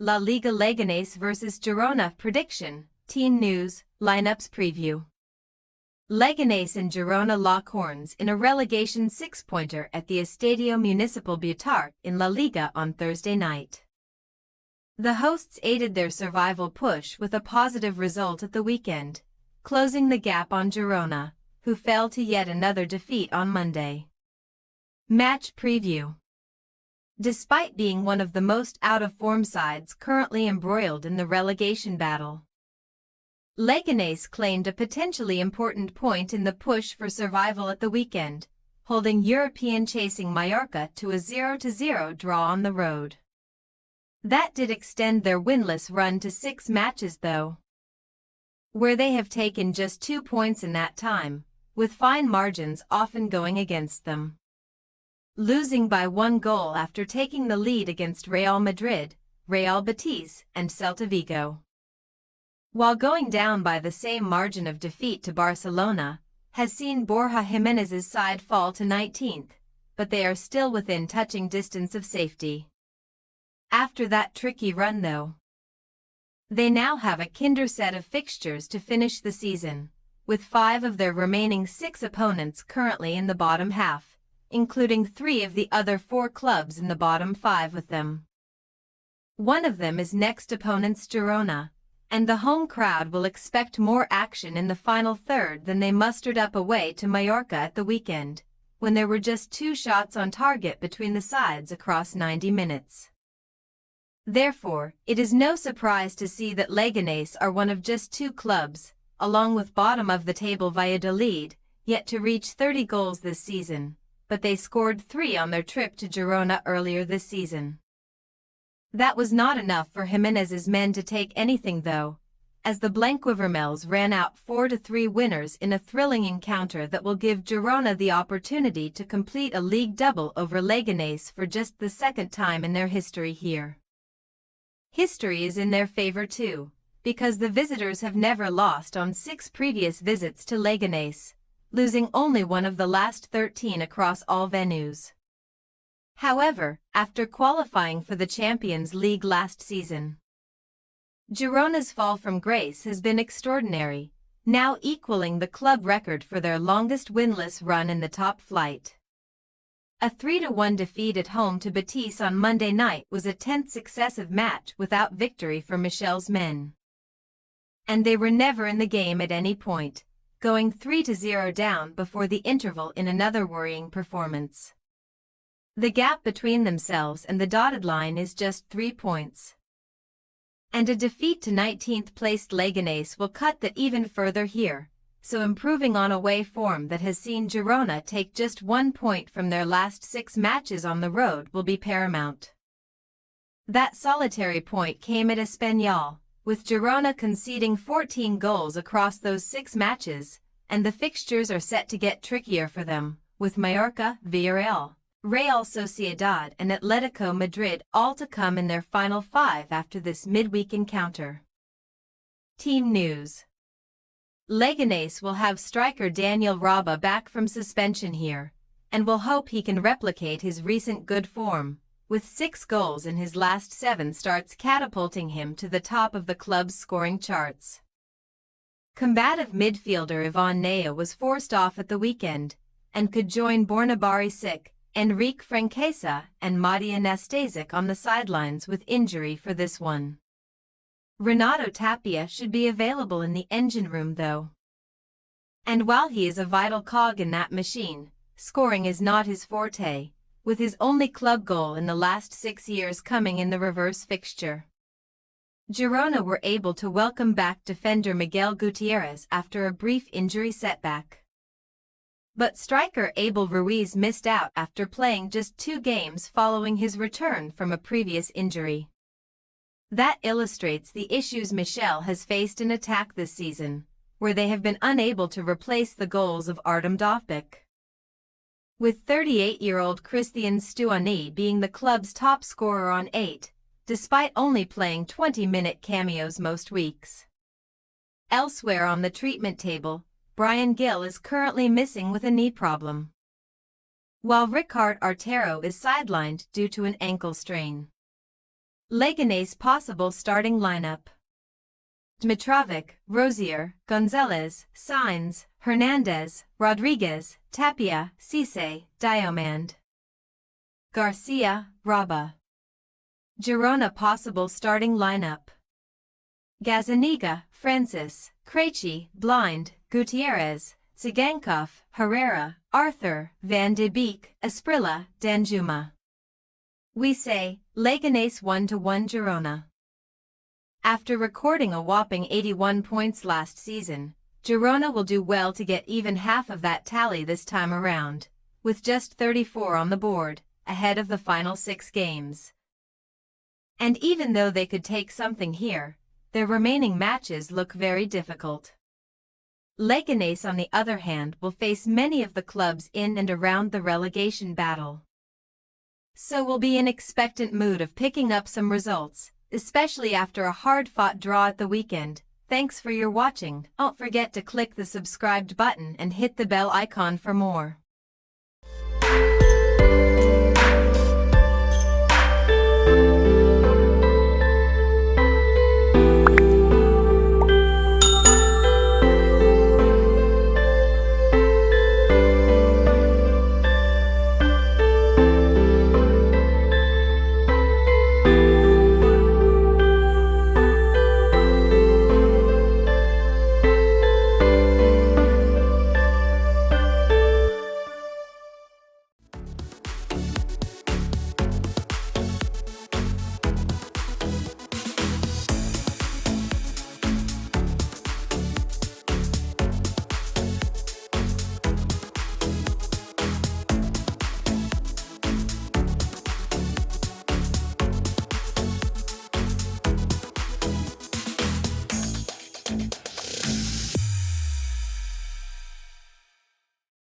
La Liga Leganes vs Girona prediction, Teen News, lineups preview. Leganes and Girona lock horns in a relegation six-pointer at the Estadio Municipal Butar in La Liga on Thursday night. The hosts aided their survival push with a positive result at the weekend, closing the gap on Girona, who fell to yet another defeat on Monday. Match preview. Despite being one of the most out-of-form sides currently embroiled in the relegation battle, Leganes claimed a potentially important point in the push for survival at the weekend, holding European-chasing Mallorca to a 0-0 draw on the road. That did extend their winless run to 6 matches though, where they have taken just 2 points in that time, with fine margins often going against them. Losing by 1 goal after taking the lead against Real Madrid, Real Betis, and Celta Vigo. While going down by the same margin of defeat to Barcelona, has seen Borja Jimenez's side fall to 19th, but they are still within touching distance of safety. After that tricky run though, they now have a kinder set of fixtures to finish the season, with 5 of their remaining 6 opponents currently in the bottom half, including 3 of the other 4 clubs in the bottom 5 with them. One of them is next opponent's Girona, and the home crowd will expect more action in the final third than they mustered up away to Mallorca at the weekend, when there were just 2 shots on target between the sides across 90 minutes. Therefore, it is no surprise to see that Leganes are one of just 2 clubs, along with bottom-of-the-table Valladolid, yet to reach 30 goals this season, but they scored 3 on their trip to Girona earlier this season. That was not enough for Jimenez's men to take anything though, as the Blanquivermells ran out 4-3 winners in a thrilling encounter that will give Girona the opportunity to complete a league double over Leganes for just the 2nd time in their history here. History is in their favor too, because the visitors have never lost on 6 previous visits to Leganes, losing only one of the last 13 across all venues. However, after qualifying for the Champions League last season, Girona's fall from grace has been extraordinary, now equaling the club record for their longest winless run in the top flight. A 3-1 defeat at home to Betis on Monday night was a 10th successive match without victory for Michel's men. And they were never in the game at any point, going 3-0 down before the interval in another worrying performance. The gap between themselves and the dotted line is just 3 points. And a defeat to 19th-placed Leganes will cut that even further here, so improving on away form that has seen Girona take just 1 point from their last 6 matches on the road will be paramount. That solitary point came at Espanyol, with Girona conceding 14 goals across those 6 matches, and the fixtures are set to get trickier for them, with Mallorca, Villarreal, Real Sociedad and Atletico Madrid all to come in their final 5 after this midweek encounter. Team news. Leganes will have striker Daniel Raba back from suspension here, and will hope he can replicate his recent good form, with 6 goals in his last 7 starts catapulting him to the top of the club's scoring charts. Combative midfielder Ivan Nea was forced off at the weekend, and could join Borna Barisic, Enrique Franquesa and Matia Nastasic on the sidelines with injury for this one. Renato Tapia should be available in the engine room though. And while he is a vital cog in that machine, scoring is not his forte, with his only club goal in the last 6 years coming in the reverse fixture. Girona were able to welcome back defender Miguel Gutierrez after a brief injury setback. But striker Abel Ruiz missed out after playing just 2 games following his return from a previous injury. That illustrates the issues Michel has faced in attack this season, where they have been unable to replace the goals of Artem Dovbyk. With 38-year-old Christian Stuani being the club's top scorer on 8, despite only playing 20-minute cameos most weeks. Elsewhere on the treatment table, Brian Gill is currently missing with a knee problem, while Ricard Artero is sidelined due to an ankle strain. Leganes possible starting lineup. Dmitrovic, Rosier, Gonzalez, Sainz, Hernandez, Rodriguez, Tapia, Cisse, Diomande. Garcia, Raba. Girona possible starting lineup. Gazzaniga, Francis, Krejci, Blind, Gutierrez, Tsigankov, Herrera, Arthur, Van de Beek, Esprilla, Danjuma. We say, Leganes 1-1 Girona. After recording a whopping 81 points last season, Girona will do well to get even half of that tally this time around, with just 34 on the board, ahead of the final 6 games. And even though they could take something here, their remaining matches look very difficult. Leganes, on the other hand, will face many of the clubs in and around the relegation battle. So will be in expectant mood of picking up some results, especially after a hard-fought draw at the weekend. Thanks for your watching. Don't forget to click the subscribed button and hit the bell icon for more.